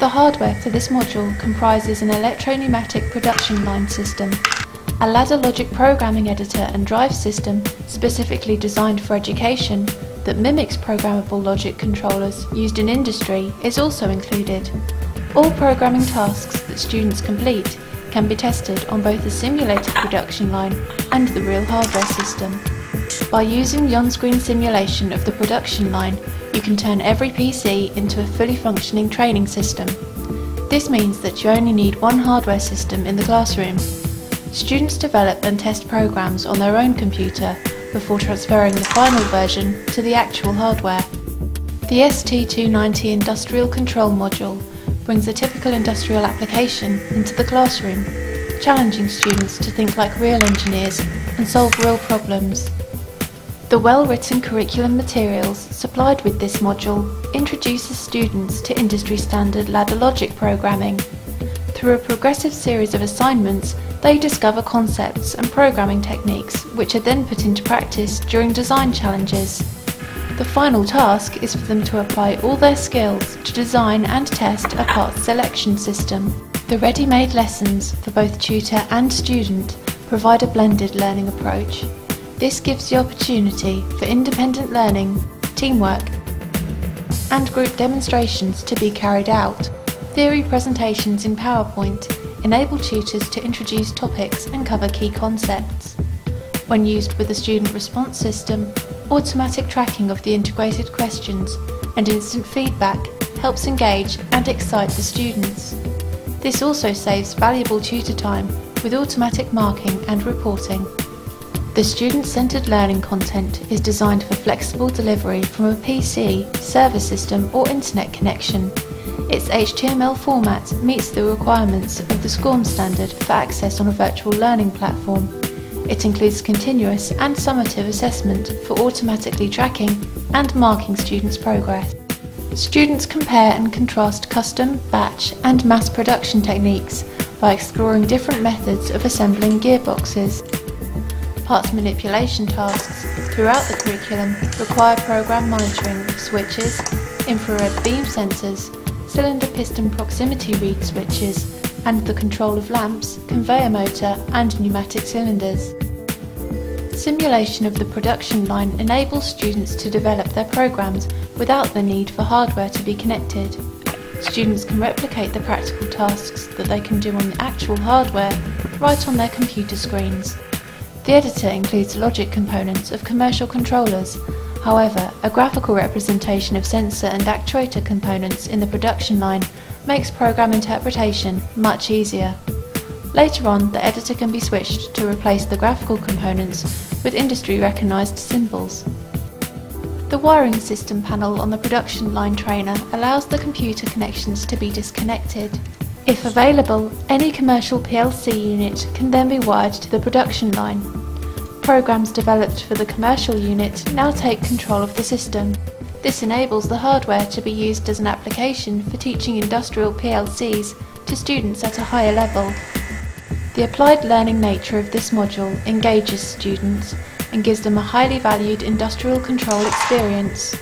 The hardware for this module comprises an electro-pneumatic production line system, a ladder logic programming editor and drive system specifically designed for education that mimics programmable logic controllers used in industry is also included. All programming tasks that students complete can be tested on both the simulated production line and the real hardware system. By using the on-screen simulation of the production line, you can turn every PC into a fully functioning training system. This means that you only need one hardware system in the classroom. Students develop and test programs on their own computer before transferring the final version to the actual hardware. The ST290 Industrial Control Module brings a typical industrial application into the classroom, challenging students to think like real engineers and solve real problems. The well-written curriculum materials supplied with this module introduces students to industry-standard ladder logic programming. Through a progressive series of assignments, they discover concepts and programming techniques which are then put into practice during design challenges. The final task is for them to apply all their skills to design and test a parts selection system. The ready-made lessons for both tutor and student provide a blended learning approach. This gives the opportunity for independent learning, teamwork, and group demonstrations to be carried out. Theory presentations in PowerPoint enable tutors to introduce topics and cover key concepts. When used with a student response system, automatic tracking of the integrated questions and instant feedback helps engage and excite the students. This also saves valuable tutor time with automatic marking and reporting. The student-centered learning content is designed for flexible delivery from a PC, server system or internet connection. Its HTML format meets the requirements of the SCORM standard for access on a virtual learning platform. It includes continuous and summative assessment for automatically tracking and marking students' progress. Students compare and contrast custom, batch and mass production techniques by exploring different methods of assembling gearboxes. Parts manipulation tasks throughout the curriculum require program monitoring of switches, infrared beam sensors, cylinder piston proximity reed switches, and the control of lamps, conveyor motor and pneumatic cylinders. Simulation of the production line enables students to develop their programs without the need for hardware to be connected. Students can replicate the practical tasks that they can do on the actual hardware right on their computer screens. The editor includes logic components of commercial controllers. However, a graphical representation of sensor and actuator components in the production line makes program interpretation much easier. Later on, the editor can be switched to replace the graphical components with industry-recognized symbols. The wiring system panel on the production line trainer allows the computer connections to be disconnected. If available, any commercial PLC unit can then be wired to the production line. Programs developed for the commercial unit now take control of the system. This enables the hardware to be used as an application for teaching industrial PLCs to students at a higher level. The applied learning nature of this module engages students and gives them a highly valued industrial control experience.